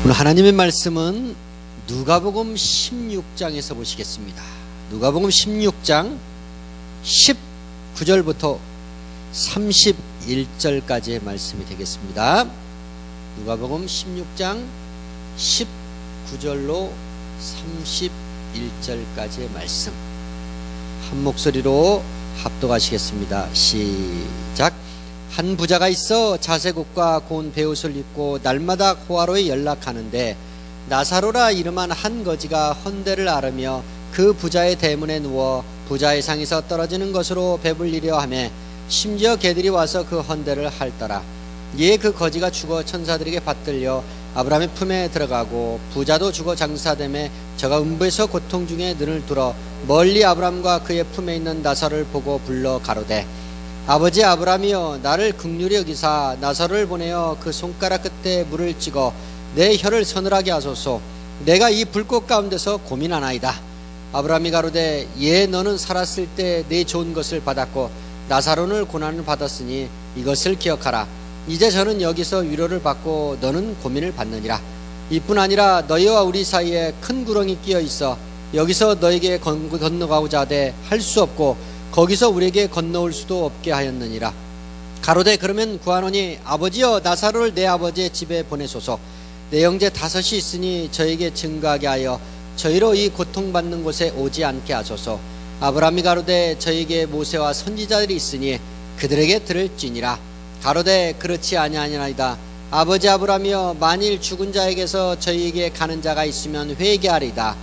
오늘 하나님의 말씀은 누가복음 16장에서 보시겠습니다. 누가복음 16장 19절부터 31절까지의 말씀이 되겠습니다. 누가복음 16장 19절로 31절까지의 말씀 한 목소리로 합독하시겠습니다. 시작. 한 부자가 있어 자색옷과 고운 베옷을 입고 날마다 호화로에 연락하는데 나사로라 이름한 한 거지가 헌대를 앓으며 그 부자의 대문에 누워 부자의 상에서 떨어지는 것으로 배불리려 하며 심지어 개들이 와서 그 헌대를 핥더라. 이에 그 거지가 죽어 천사들에게 받들려 아브라함의 품에 들어가고 부자도 죽어 장사되매 저가 음부에서 고통 중에 눈을 들어 멀리 아브라함과 그의 품에 있는 나사로를 보고 불러 가로되 아버지 아브라함이여 나를 긍휼히 여기사 나사로를 보내어 그 손가락 끝에 물을 찍어 내 혀를 서늘하게 하소서. 내가 이 불꽃 가운데서 고민하나이다. 아브라함이 가로되 예 너는 살았을 때 내 좋은 것을 받았고 나사로는 고난을 받았으니 이것을 기억하라. 이제 저는 여기서 위로를 받고 너는 고민을 받느니라. 이뿐 아니라 너희와 우리 사이에 큰 구렁이 끼어 있어 여기서 너에게 건너가고자 하되 할 수 없고 거기서 우리에게 건너올 수도 없게 하였느니라. 가로되 그러면 구하노니 아버지여 나사로를 내 아버지의 집에 보내소서. 내 형제 5이 있으니 저에게 증거하게 하여 저희로 이 고통받는 곳에 오지 않게 하소서. 아브라함이 가로되 저에게 모세와 선지자들이 있으니 그들에게 들을지니라. 가로되 그렇지 아니하니이다. 아버지 아브라함이여 만일 죽은 자에게서 저희에게 가는 자가 있으면 회개하리이다.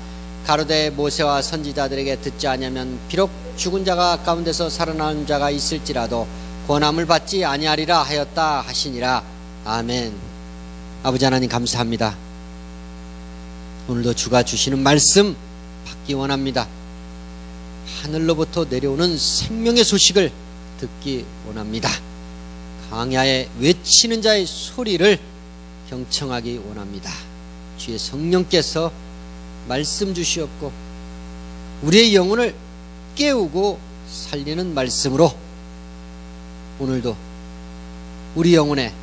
가로되 모세와 선지자들에게 듣지 아니하면 비록 죽은 자가 가운데서 살아나는 자가 있을지라도 권함을 받지 아니하리라 하였다 하시니라. 아멘. 아버지 하나님 감사합니다. 오늘도 주가 주시는 말씀 받기 원합니다. 하늘로부터 내려오는 생명의 소식을 듣기 원합니다. 광야에 외치는 자의 소리를 경청하기 원합니다. 주의 성령께서 말씀 주시옵고 우리의 영혼을 깨우고 살리는 말씀으로 오늘도 우리 영혼에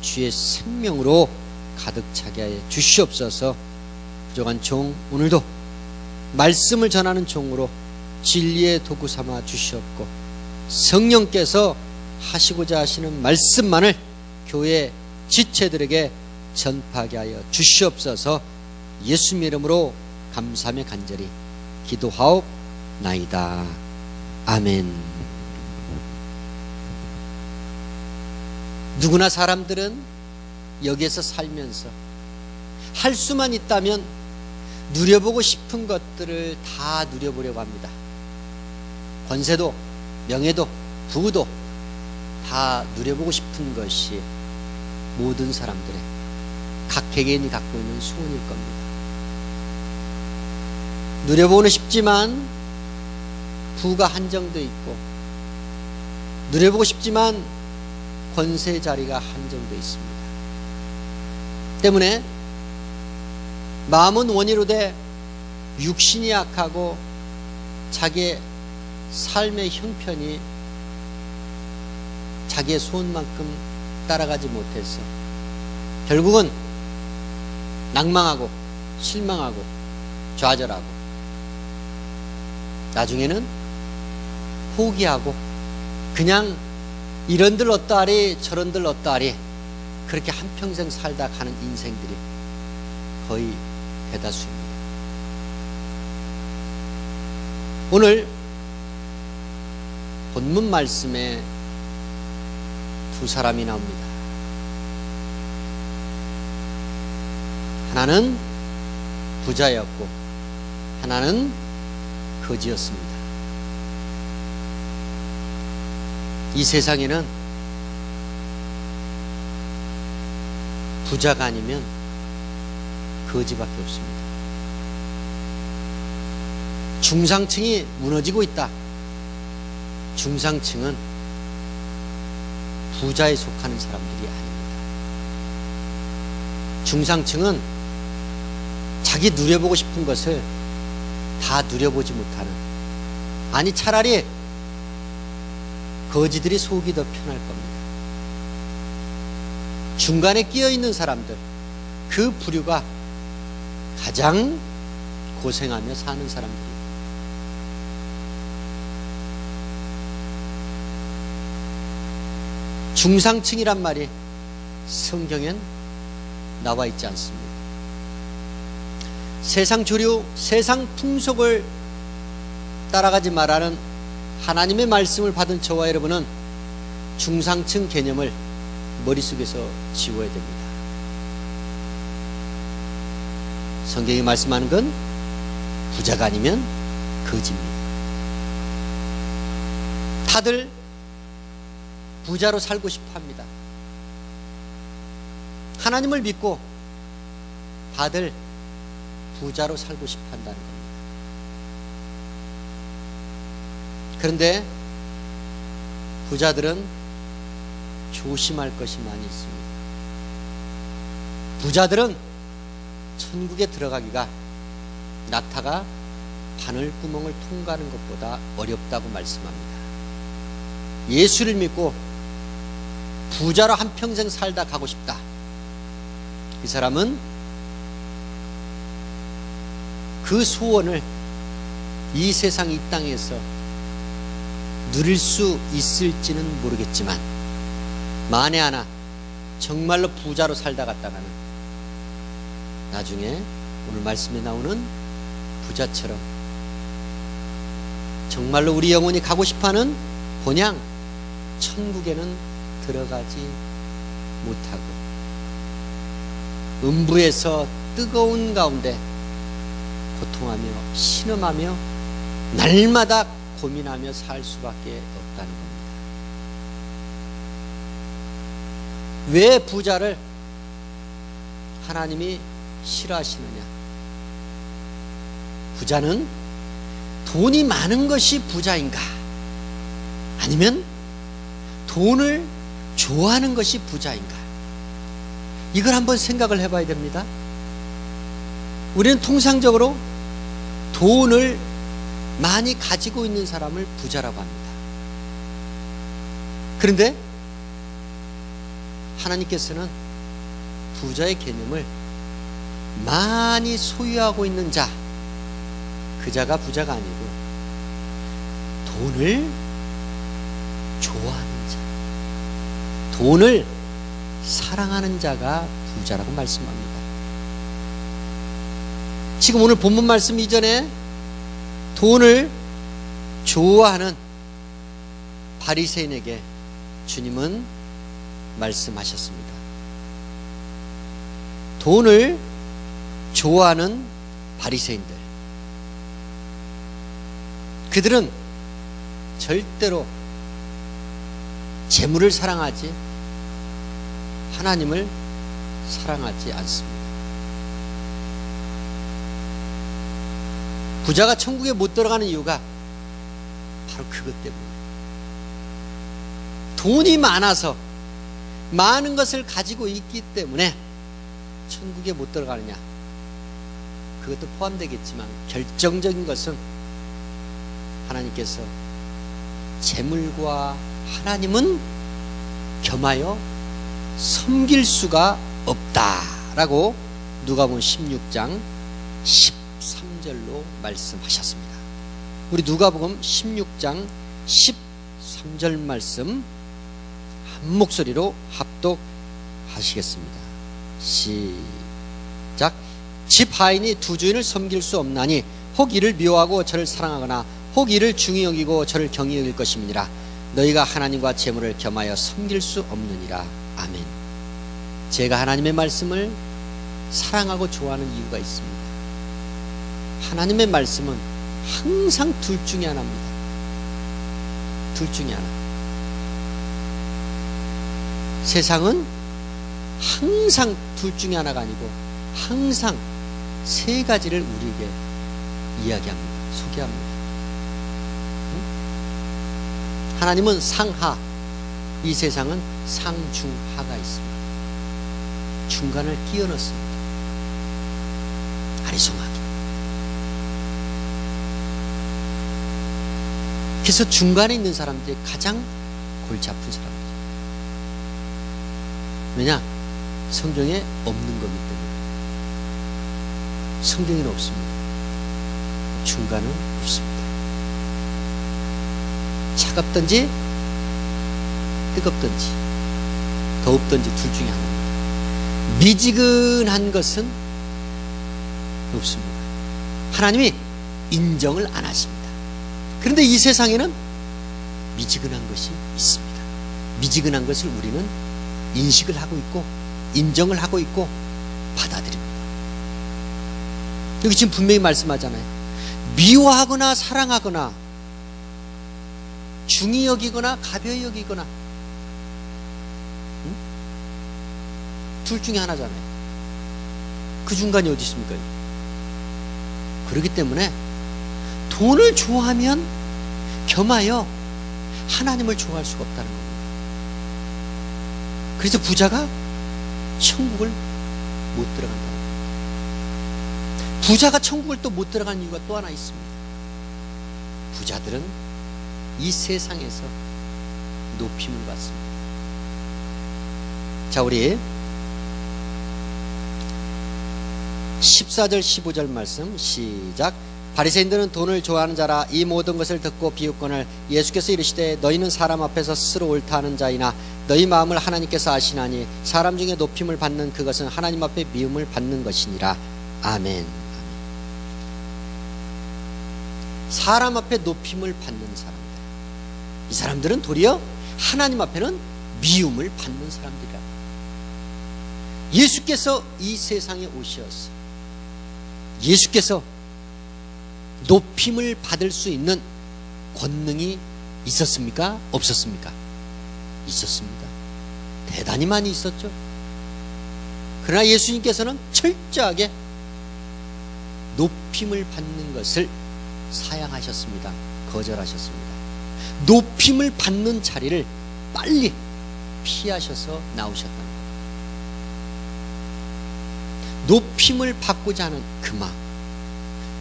주의 생명으로 가득 차게 하여 주시옵소서. 부족한 종 오늘도 말씀을 전하는 종으로 진리의 도구 삼아 주시옵고 성령께서 하시고자 하시는 말씀만을 교회 지체들에게 전파하게 하여 주시옵소서. 예수님 이름으로 감사하며 간절히 기도하옵나이다. 아멘. 누구나 사람들은 여기에서 살면서 할 수만 있다면 누려보고 싶은 것들을 다 누려보려고 합니다. 권세도 명예도 부도 다 누려보고 싶은 것이 모든 사람들의 각 개개인이 갖고 있는 소원일 겁니다. 누려보고는 싶지만 부가 한정되어 있고 누려보고 싶지만 권세 자리가 한정되어 있습니다. 때문에 마음은 원이로되 육신이 약하고 자기의 삶의 형편이 자기의 소원만큼 따라가지 못해서 결국은 낭망하고 실망하고 좌절하고 나중에는 포기하고 그냥 이런들 어떠하리 저런들 어떠하리 그렇게 한평생 살다 가는 인생들이 거의 대다수입니다. 오늘 본문 말씀에 두 사람이 나옵니다. 하나는 부자였고 하나는 거지였습니다. 이 세상에는 부자가 아니면 거지밖에 없습니다. 중상층이 무너지고 있다. 중상층은 부자에 속하는 사람들이 아닙니다. 중상층은 자기 누려보고 싶은 것을 다 누려보지 못하는, 아니 차라리 거지들이 속이 더 편할 겁니다. 중간에 끼어 있는 사람들, 그 부류가 가장 고생하며 사는 사람들이에요. 중상층이란 말이 성경엔 나와 있지 않습니다. 세상 주류, 세상 풍속을 따라가지 말라는 하나님의 말씀을 받은 저와 여러분은 중상층 개념을 머릿속에서 지워야 됩니다. 성경이 말씀하는 건 부자가 아니면 거지입니다. 다들 부자로 살고 싶어 합니다. 하나님을 믿고 다들 부자로 살고 싶어 한다는 겁니다. 그런데 부자들은 조심할 것이 많이 있습니다. 부자들은 천국에 들어가기가 낙타가 바늘구멍을 통과하는 것보다 어렵다고 말씀합니다. 예수를 믿고 부자로 한평생 살다 가고 싶다. 이 사람은 그 소원을 이 세상 이 땅에서 누릴 수 있을지는 모르겠지만 만에 하나 정말로 부자로 살다 갔다가는 나중에 오늘 말씀에 나오는 부자처럼 정말로 우리 영혼이 가고 싶어하는 본향 천국에는 들어가지 못하고 음부에서 뜨거운 가운데 고통하며 신음하며 날마다 고민하며 살 수밖에 없다는 겁니다. 왜 부자를 하나님이 싫어하시느냐? 부자는 돈이 많은 것이 부자인가? 아니면 돈을 좋아하는 것이 부자인가? 이걸 한번 생각을 해봐야 됩니다. 우리는 통상적으로 돈을 많이 가지고 있는 사람을 부자라고 합니다. 그런데 하나님께서는 부자의 개념을 많이 소유하고 있는 자, 그 자가 부자가 아니고 돈을 좋아하는 자, 돈을 사랑하는 자가 부자라고 말씀합니다. 지금 오늘 본문 말씀 이전에 돈을 좋아하는 바리새인에게 주님은 말씀하셨습니다. 돈을 좋아하는 바리새인들, 그들은 절대로 재물을 사랑하지 하나님을 사랑하지 않습니다. 부자가 천국에 못 들어가는 이유가 바로 그것 때문이에요. 돈이 많아서 많은 것을 가지고 있기 때문에 천국에 못 들어가느냐? 그것도 포함되겠지만 결정적인 것은 하나님께서 재물과 하나님은 겸하여 섬길 수가 없다라고 누가복음 16장 13절로 말씀하셨습니다. 우리 누가복음 16장 13절 말씀 한 목소리로 합독하시겠습니다. 시작. 집 하인이 두 주인을 섬길 수 없나니 혹 이를 미워하고 저를 사랑하거나 혹 이를 중히 여기고 저를 경히 여길 것임이니라. 너희가 하나님과 재물을 겸하여 섬길 수 없느니라. 아멘. 제가 하나님의 말씀을 사랑하고 좋아하는 이유가 있습니다. 하나님의 말씀은 항상 둘 중에 하나입니다. 둘 중에 하나. 세상은 항상 둘 중에 하나가 아니고 항상 세 가지를 우리에게 이야기합니다. 소개합니다. 하나님은 상하, 이 세상은 상중하가 있습니다. 중간을 끼워 넣습니다. 아리송하게. 그래서 중간에 있는 사람들이 가장 골치 아픈 사람들이에요. 왜냐? 성경에 없는 거기 때문에. 성경에는 없습니다. 중간은 없습니다. 차갑든지 뜨겁든지 더웁든지 둘 중에 하나입니다. 미지근한 것은 없습니다. 하나님이 인정을 안 하십니다. 그런데 이 세상에는 미지근한 것이 있습니다. 미지근한 것을 우리는 인식을 하고 있고 인정을 하고 있고 받아들입니다. 여기 지금 분명히 말씀하잖아요. 미워하거나 사랑하거나 중히 여기거나 가벼이 여기거나 둘 중에 하나잖아요. 그 중간이 어디 있습니까? 그렇기 때문에 돈을 좋아하면 겸하여 하나님을 좋아할 수가 없다는 겁니다. 그래서 부자가 천국을 못 들어간다. 부자가 천국을 또 못 들어가는 이유가 또 하나 있습니다. 부자들은 이 세상에서 높임을 받습니다. 자, 우리 14절 15절 말씀 시작. 바리새인들은 돈을 좋아하는 자라. 이 모든 것을 듣고 비웃거늘 예수께서 이르시되 너희는 사람 앞에서 스스로 옳다 하는 자이나 너희 마음을 하나님께서 아시나니 사람 중에 높임을 받는 그것은 하나님 앞에 미움을 받는 것이니라. 아멘. 사람 앞에 높임을 받는 사람들, 이 사람들은 도리어 하나님 앞에는 미움을 받는 사람들이라. 예수께서 이 세상에 오셔서 예수께서 높임을 받을 수 있는 권능이 있었습니까? 없었습니까? 있었습니다. 대단히 많이 있었죠. 그러나 예수님께서는 철저하게 높임을 받는 것을 사양하셨습니다. 거절하셨습니다. 높임을 받는 자리를 빨리 피하셔서 나오셨다는 겁니다. 높임을 받고자 하는 그 마음,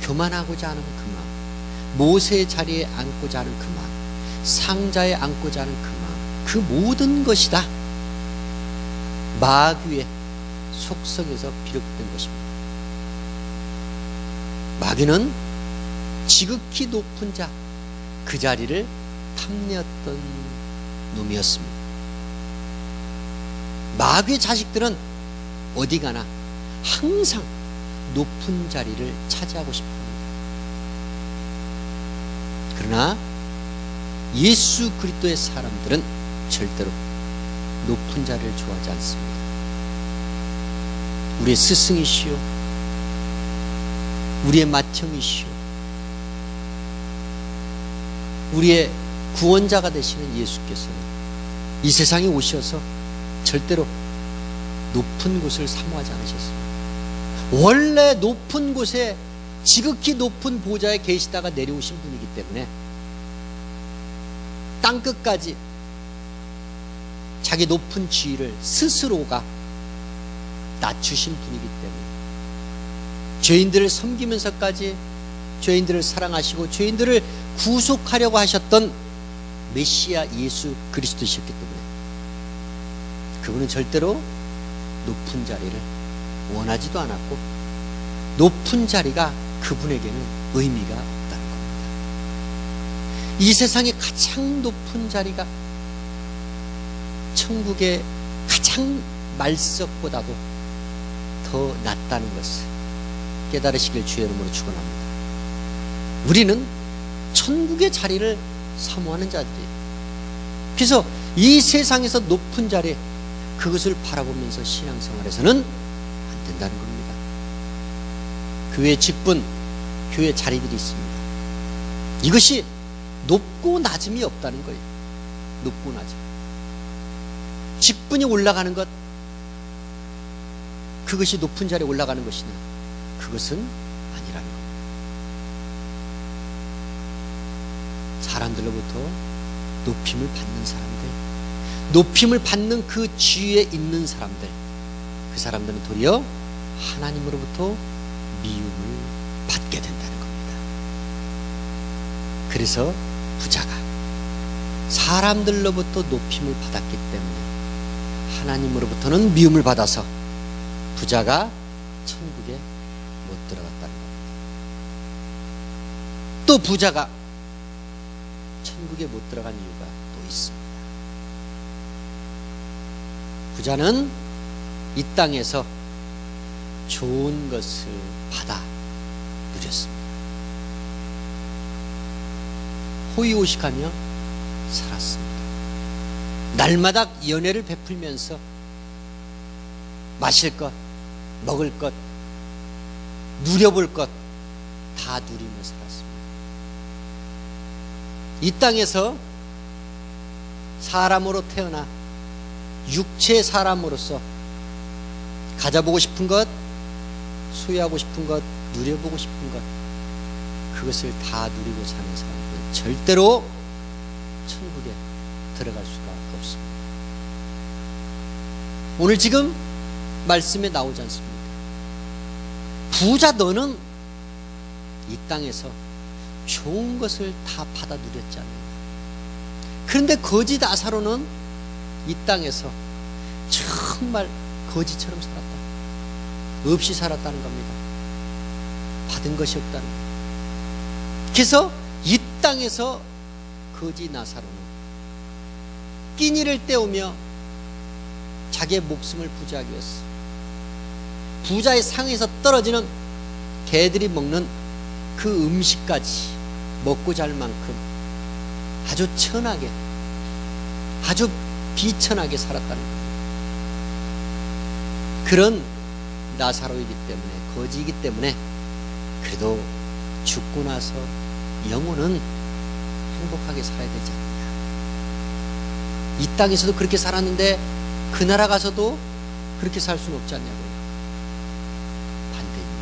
교만하고자 하는 그 마음, 모세의 자리에 앉고자 하는 그 마음, 상자에 앉고자 하는 그 마음, 그 모든 것이 다 마귀의 속성에서 비롯된 것입니다. 마귀는 지극히 높은 자, 그 자리를 탐내었던 놈이었습니다. 마귀의 자식들은 어디 가나 항상 높은 자리를 차지하고 싶어 합니다. 그러나 예수 그리스도의 사람들은 절대로 높은 자리를 좋아하지 않습니다. 우리의 스승이시오, 우리의 맏형이시오, 우리의 구원자가 되시는 예수께서는 이 세상에 오셔서 절대로 높은 곳을 사모하지 않으셨습니다. 원래 높은 곳에 지극히 높은 보좌에 계시다가 내려오신 분이기 때문에 땅끝까지 자기 높은 지위를 스스로가 낮추신 분이기 때문에 죄인들을 섬기면서까지 죄인들을 사랑하시고 죄인들을 구속하려고 하셨던 메시아 예수 그리스도이셨기 때문에 그분은 절대로 높은 자리를 원하지도 않았고 높은 자리가 그분에게는 의미가 없다는 겁니다. 이 세상의 가장 높은 자리가 천국의 가장 말석보다도 더 낫다는 것을 깨달으시길 주의 이름으로 축원합니다. 우리는 천국의 자리를 사모하는 자들이에요. 그래서 이 세상에서 높은 자리, 그것을 바라보면서 신앙생활에서는 안 된다는 겁니다. 교회 직분, 교회 자리들이 있습니다. 이것이 높고 낮음이 없다는 거예요. 높고 낮음. 직분이 올라가는 것, 그것이 높은 자리에 올라가는 것이냐, 그것은 아니라는 겁니다. 사람들로부터 높임을 받는 사람들, 높임을 받는 그 지위에 있는 사람들, 그 사람들은 도리어 하나님으로부터 미움을 받게 된다는 겁니다. 그래서 부자가 사람들로부터 높임을 받았기 때문에 하나님으로부터는 미움을 받아서 부자가 천국에 못 들어갔다는 겁니다. 또 부자가 천국에 못 들어간 이유가 또 있습니다. 부자는 이 땅에서 좋은 것을 받아 누렸습니다. 호의호식하며 살았습니다. 날마다 연회를 베풀면서 마실 것, 먹을 것, 누려볼 것 다 누리며 살았습니다. 이 땅에서 사람으로 태어나 육체 사람으로서 가져보고 싶은 것, 소유하고 싶은 것, 누려보고 싶은 것, 그것을 다 누리고 사는 사람들은 절대로 천국에 들어갈 수가 없습니다. 오늘 지금 말씀에 나오지 않습니까? 부자 너는 이 땅에서 좋은 것을 다 받아 누렸지 않느냐. 그런데 거지 나사로는 이 땅에서 정말 거지처럼 살았다. 없이 살았다는 겁니다. 받은 것이 없다는 겁니다. 그래서 이 땅에서 거지 나사로는 끼니를 때우며 자기의 목숨을 부지하기 위해서 부자의 상에서 떨어지는 개들이 먹는 그 음식까지 먹고 잘 만큼 아주 천하게, 아주 비천하게 살았다는 겁니다. 그런 나사로이기 때문에, 거지이기 때문에 그래도 죽고 나서 영혼은 행복하게 살아야 되지 않느냐. 이 땅에서도 그렇게 살았는데 그 나라 가서도 그렇게 살 수는 없지 않냐고요. 반대입니다.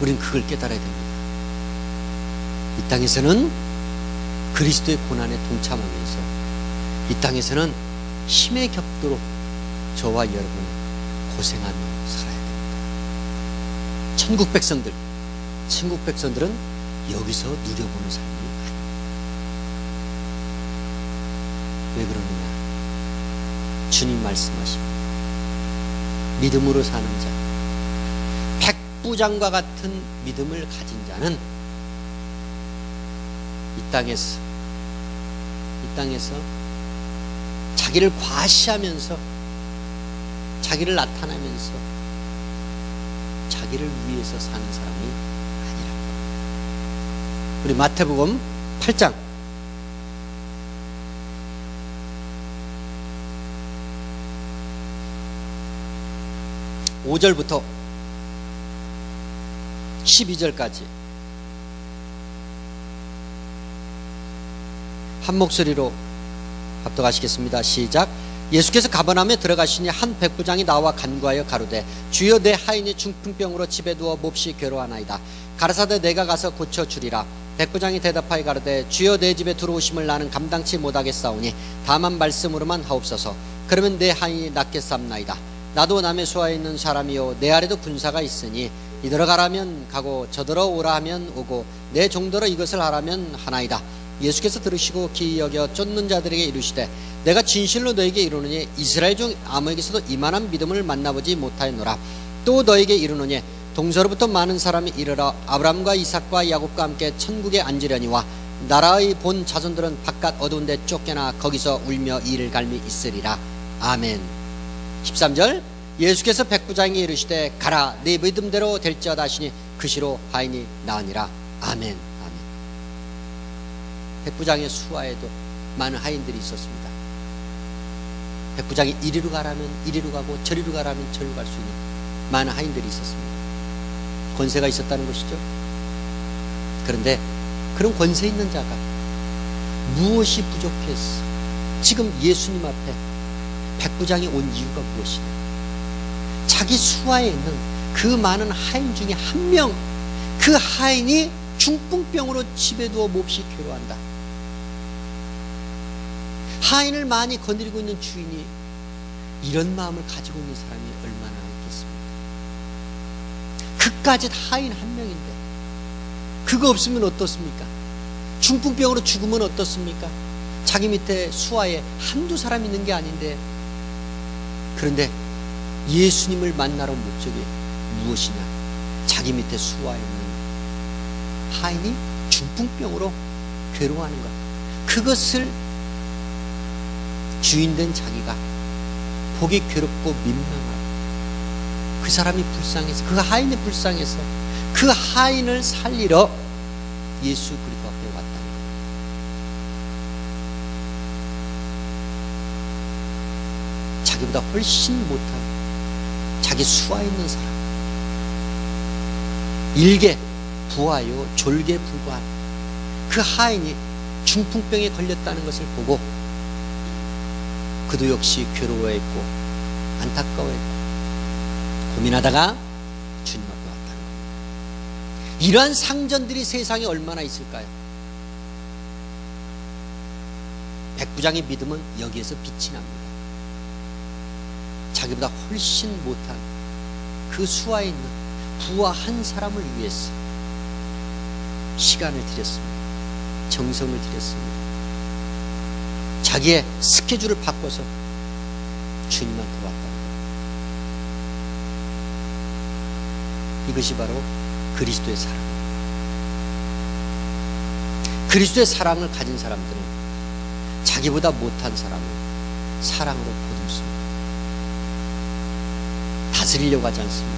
우리는 그걸 깨달아야 됩니다. 이 땅에서는 그리스도의 고난에 동참하면서 이 땅에서는 힘의 격도로 저와 여러분은 고생하며 살아야 됩니다. 천국 백성들은 여기서 누려보는 삶이 아닙니다. 왜 그러느냐? 주님 말씀하십니다. 믿음으로 사는 자, 백부장과 같은 믿음을 가진 자는 이 땅에서 자기를 과시하면서, 자기를 나타내면서 자기를 위해서 사는 사람이 아니라. 우리 마태복음 8장 5절부터 12절까지 한 목소리로 합독하시겠습니다. 시작. 예수께서 가버나움에 들어가시니 한 백부장이 나와 간구하여 가로되 주여 내 하인이 중풍병으로 집에 누워 몹시 괴로워하나이다. 가라사대 내가 가서 고쳐주리라. 백부장이 대답하여 가로되 주여 내 집에 들어오심을 나는 감당치 못하겠사오니 다만 말씀으로만 하옵소서. 그러면 내 하인이 낫겠사옵나이다. 나도 남의 수하에 있는 사람이요 내 아래도 군사가 있으니 이더러 가라면 가고 저더러 오라 하면 오고 내 종더러 이것을 하라면 하나이다. 예수께서 들으시고 기이 여겨 쫓는 자들에게 이르시되 내가 진실로 너에게 이르노니 이스라엘 중 아무에게서도 이만한 믿음을 만나보지 못하였노라. 또 너에게 이르노니 동서로부터 많은 사람이 이르러 아브라함과 이삭과 야곱과 함께 천국에 앉으려니와 나라의 본 자손들은 바깥 어두운 데 쫓겨나 거기서 울며 이를 갈미 있으리라. 아멘. 13절. 예수께서 백부장에게 이르시되 가라 네 믿음대로 될지어다 하시니 그 시로 하인이 나으니라. 아멘. 백부장의 수하에도 많은 하인들이 있었습니다. 백부장이 이리로 가라면 이리로 가고 저리로 가라면 저리로 갈 수 있는 많은 하인들이 있었습니다. 권세가 있었다는 것이죠. 그런데 그런 권세 있는 자가 무엇이 부족해서 지금 예수님 앞에 백부장이 온 이유가 무엇이냐? 자기 수하에 있는 그 많은 하인 중에 한 명, 그 하인이 중풍병으로 집에 누워 몹시 괴로워한다. 하인을 많이 거느리고 있는 주인이 이런 마음을 가지고 있는 사람이 얼마나 있겠습니까? 그까짓 하인 한 명인데 그거 없으면 어떻습니까? 중풍병으로 죽으면 어떻습니까? 자기 밑에 수하에 한두 사람 있는 게 아닌데, 그런데 예수님을 만나러 목적이 무엇이냐? 자기 밑에 수와 있는 하인이 중풍병으로 괴로워하는 것. 그것을 주인된 자기가 보기 괴롭고 민망하고 그 사람이 불쌍해서, 그 하인이 불쌍해서 그 하인을 살리러 예수 그리스도 앞에 왔다는 거예요. 자기보다 훨씬 못한 자기 수와 있는 사람, 일개 부하요 졸개 불과한 그 하인이 중풍병에 걸렸다는 것을 보고 그도 역시 괴로워했고 안타까워했고 고민하다가 주님 앞에 왔다는 겁니다. 이러한 상전들이 세상에 얼마나 있을까요? 백부장의 믿음은 여기에서 빛이 납니다. 자기보다 훨씬 못한 그 수하에 있는 부하 한 사람을 위해서 시간을 들였습니다. 정성을 들였습니다. 자기의 스케줄을 바꿔서 주님한테 왔다는 거예요. 이것이 바로 그리스도의 사랑입니다. 그리스도의 사랑을 가진 사람들은 자기보다 못한 사람을 사랑으로 보듬습니다. 다스리려고 하지 않습니다.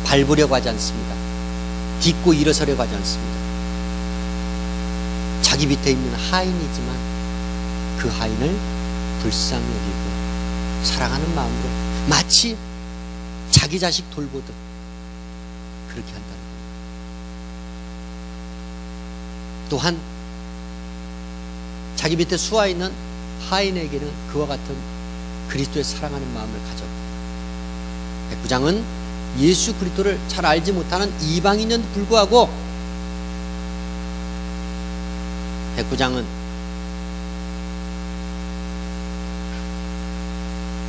밟으려고 하지 않습니다. 딛고 일어서려고 하지 않습니다. 자기 밑에 있는 하인이지만 그 하인을 불쌍히 여기고 사랑하는 마음으로 마치 자기 자식 돌보듯 그렇게 한다는 겁니다. 또한 자기 밑에 수하 있는 하인에게는 그와 같은 그리스도의 사랑하는 마음을 가졌고, 백부장은 예수 그리스도를 잘 알지 못하는 이방인에도 불구하고 백부장은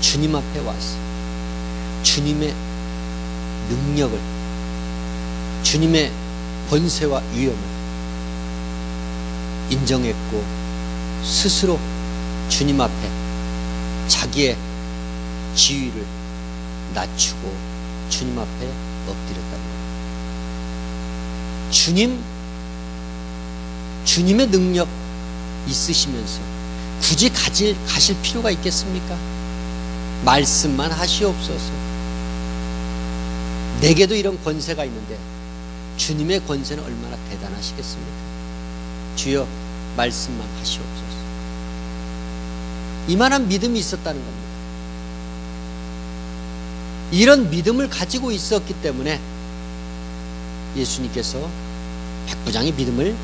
주님 앞에 와서 주님의 능력을, 주님의 권세와 위엄을 인정했고 스스로 주님 앞에 자기의 지위를 낮추고 주님 앞에 엎드렸다는 거예요. 주님의 능력 있으시면서 굳이 가실 필요가 있겠습니까? 말씀만 하시옵소서. 내게도 이런 권세가 있는데 주님의 권세는 얼마나 대단하시겠습니까? 주여 말씀만 하시옵소서. 이만한 믿음이 있었다는 겁니다. 이런 믿음을 가지고 있었기 때문에 예수님께서 백부장의 믿음을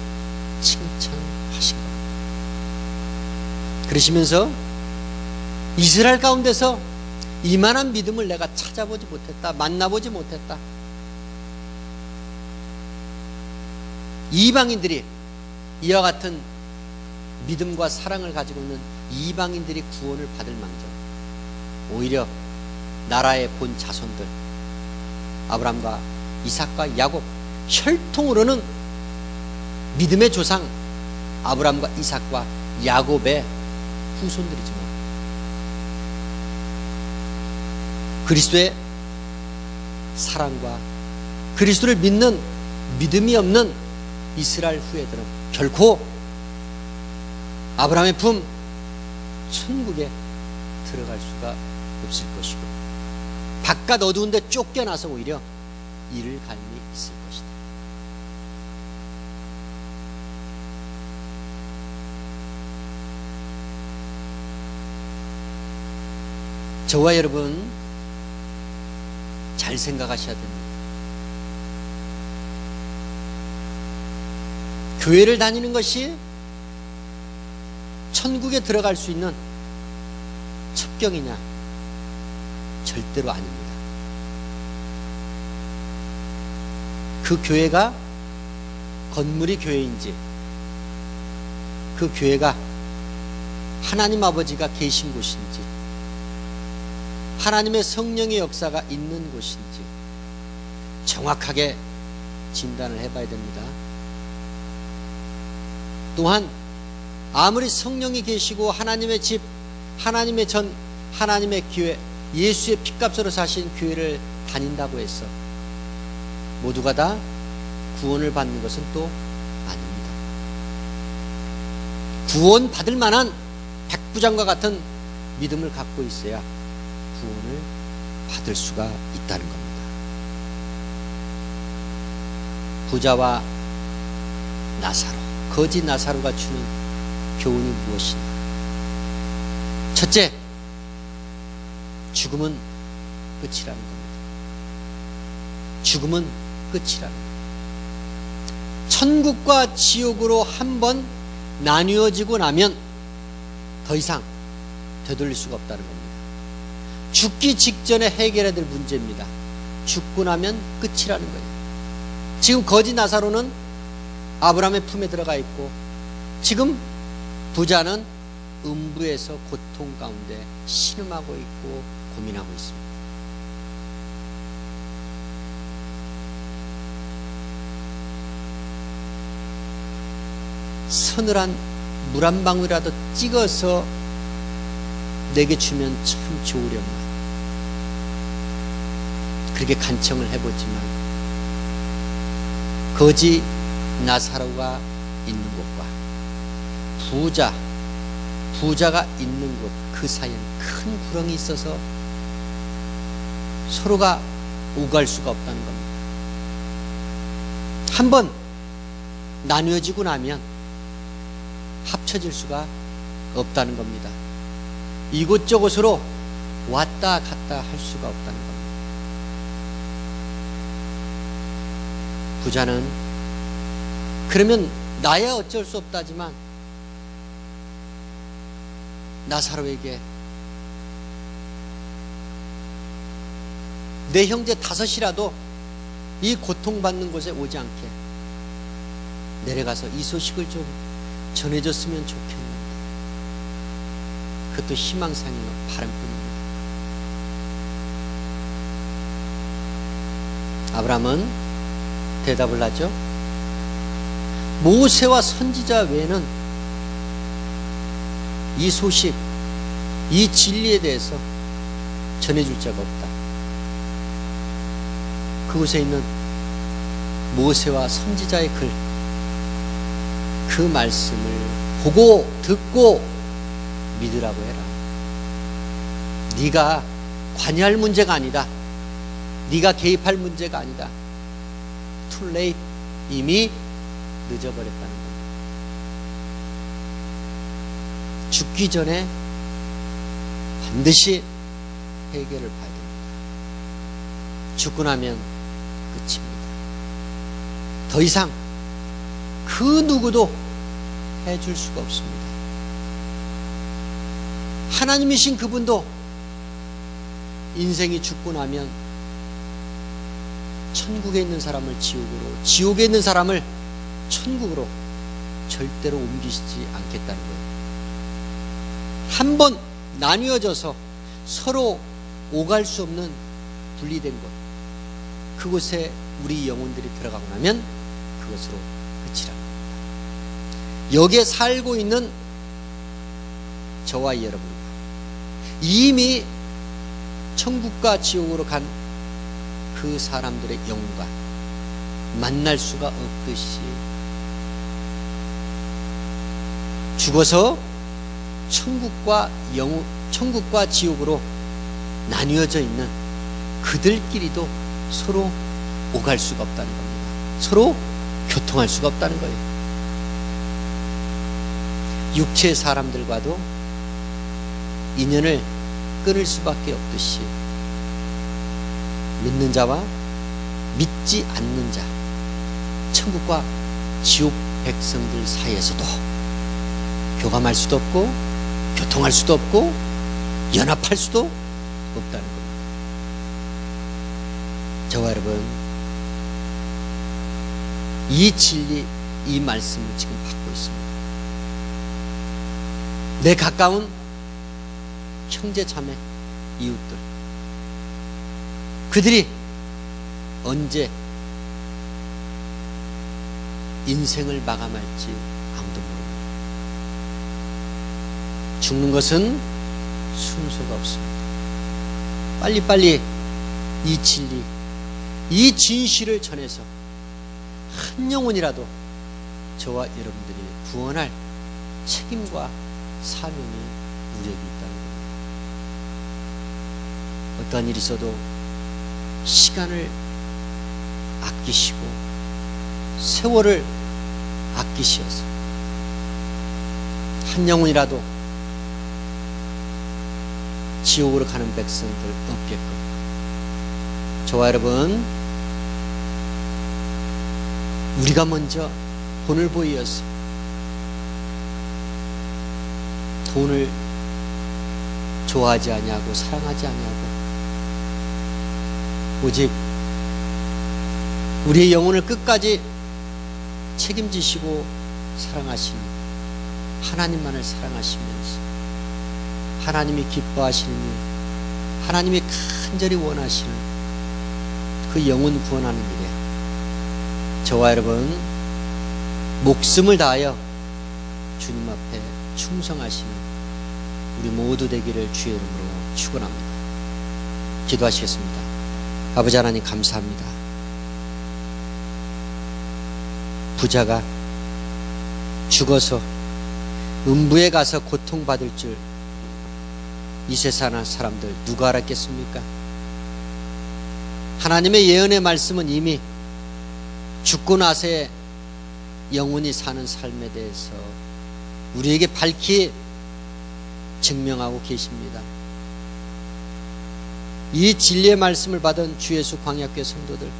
칭찬하신 겁니다. 그러시면서 이스라엘 가운데서 이만한 믿음을 내가 찾아보지 못했다, 만나보지 못했다. 이방인들이 이와 같은 믿음과 사랑을 가지고 있는 이방인들이 구원을 받을 망정, 오히려 나라의 본 자손들 아브라함과 이삭과 야곱, 혈통으로는 믿음의 조상 아브라함과 이삭과 야곱의 후손들이지만 그리스도의 사랑과 그리스도를 믿는 믿음이 없는 이스라엘 후예들은 결코 아브라함의 품 천국에 들어갈 수가 없을 것이고 바깥 어두운 데 쫓겨나서 오히려 이를 갈미 있을 것이다. 저와 여러분 잘 생각하셔야 됩니다. 교회를 다니는 것이 천국에 들어갈 수 있는 첩경이냐? 절대로 아닙니다. 그 교회가 건물이 교회인지, 그 교회가 하나님 아버지가 계신 곳인지, 하나님의 성령의 역사가 있는 곳인지 정확하게 진단을 해봐야 됩니다. 또한 아무리 성령이 계시고 하나님의 집, 하나님의 전, 하나님의 교회, 예수의 피값으로 사신 교회를 다닌다고 해서 모두가 다 구원을 받는 것은 또 아닙니다. 구원 받을 만한 백부장과 같은 믿음을 갖고 있어야 구원을 받을 수가 있다는 겁니다. 부자와 나사로, 거지 나사로가 주는 교훈이 무엇이냐? 첫째, 죽음은 끝이라는 겁니다. 죽음은 끝이라는 겁니다. 천국과 지옥으로 한번 나뉘어지고 나면 더 이상 되돌릴 수가 없다는 겁니다. 죽기 직전에 해결해야 될 문제입니다. 죽고 나면 끝이라는 거예요. 지금 거지 나사로는 아브라함의 품에 들어가 있고, 지금 부자는 음부에서 고통 가운데 신음하고 있고 고민하고 있습니다. 서늘한 물 한 방울이라도 찍어서 내게 주면 참 좋으련만, 그렇게 간청을 해보지만 거지 나사로가 있는 곳과 부자가 있는 곳, 그 사이에는 큰 구렁이 있어서 서로가 오갈 수가 없다는 겁니다. 한번 나뉘어지고 나면 합쳐질 수가 없다는 겁니다. 이곳저곳으로 왔다 갔다 할 수가 없다는 겁니다. 부자는 그러면 나야 어쩔 수 없다지만 나사로에게 내 형제 5이라도 이 고통받는 곳에 오지 않게 내려가서 이 소식을 좀 전해줬으면 좋겠는데, 그것도 희망사항이요, 바람뿐입니다. 아브라함은 대답을 하죠. 모세와 선지자 외에는 이 소식, 이 진리에 대해서 전해줄 자가 없다. 그곳에 있는 모세와 선지자의 글, 그 말씀을 보고 듣고 믿으라고 해라. 네가 관여할 문제가 아니다. 네가 개입할 문제가 아니다. Too late. 이미 늦어버렸다는 겁니다. 죽기 전에 반드시 해결을 봐야 됩니다. 죽고 나면 끝입니다. 더 이상 그 누구도 해줄 수가 없습니다. 하나님이신 그분도 인생이 죽고 나면 천국에 있는 사람을 지옥으로, 지옥에 있는 사람을 천국으로 절대로 옮기시지 않겠다는 거예요. 한번 나뉘어져서 서로 오갈 수 없는 분리된 곳, 그곳에 우리 영혼들이 들어가고 나면 그것으로 끝이라는 겁니다. 여기에 살고 있는 저와 여러분과 이미 천국과 지옥으로 간 그 사람들의 영과 만날 수가 없듯이 죽어서 천국과 지옥으로 나뉘어져 있는 그들끼리도 서로 오갈 수가 없다는 겁니다. 서로 교통할 수가 없다는 거예요. 육체의 사람들과도 인연을 끊을 수밖에 없듯이 믿는 자와 믿지 않는 자, 천국과 지옥 백성들 사이에서도 교감할 수도 없고 교통할 수도 없고 연합할 수도 없다는 겁니다. 저와 여러분, 이 진리, 이 말씀을 지금 받고 있습니다. 내 가까운 형제 자매 이웃들, 그들이 언제 인생을 마감할지 아무도 모릅니다. 죽는 것은 순서가 없습니다. 빨리빨리 이 진리, 이 진실을 전해서 한 영혼이라도 저와 여러분들이 구원할 책임과 사명이 우리에게 있다는 겁니다. 어떠한 일이 있어도 시간을 아끼시고 세월을 아끼시어서 한 영혼이라도 지옥으로 가는 백성들 없게끔 저와 여러분, 우리가 먼저 돈을 보이어서 돈을 좋아하지 아니하고 사랑하지 아니하고 오직 우리의 영혼을 끝까지 책임지시고 사랑하시는 하나님만을 사랑하시면서 하나님이 기뻐하시는 일, 하나님이 간절히 원하시는 그 영혼 구원하는 일에 저와 여러분 목숨을 다하여 주님 앞에 충성하시는 우리 모두 되기를 주의 이름으로 축원합니다. 기도하시겠습니다. 아버지 하나님 감사합니다. 부자가 죽어서 음부에 가서 고통받을 줄 이 세상 사람들 누가 알았겠습니까? 하나님의 예언의 말씀은 이미 죽고 나서의 영원히 사는 삶에 대해서 우리에게 밝히 증명하고 계십니다. 이 진리의 말씀을 받은 주 예수 광야교회 성도들,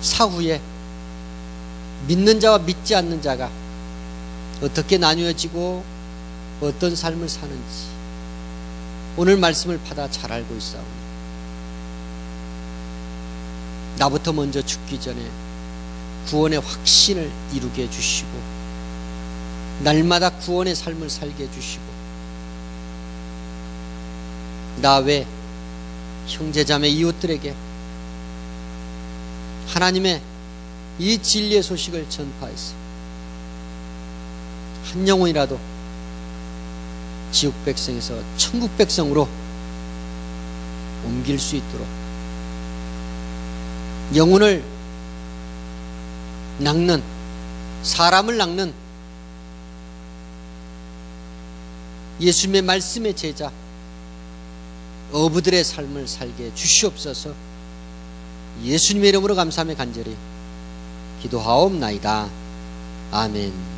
사후에 믿는 자와 믿지 않는 자가 어떻게 나뉘어지고 어떤 삶을 사는지 오늘 말씀을 받아 잘 알고 있사오니 나부터 먼저 죽기 전에 구원의 확신을 이루게 해주시고 날마다 구원의 삶을 살게 해주시고 나 외 형제자매 이웃들에게 하나님의 이 진리의 소식을 전파해서 한 영혼이라도 지옥 백성에서 천국 백성으로 옮길 수 있도록 영혼을 낚는, 사람을 낚는 예수님의 말씀의 제자 어부들의 삶을 살게 주시옵소서. 예수님의 이름으로 감사하며 간절히 기도하옵나이다. 아멘.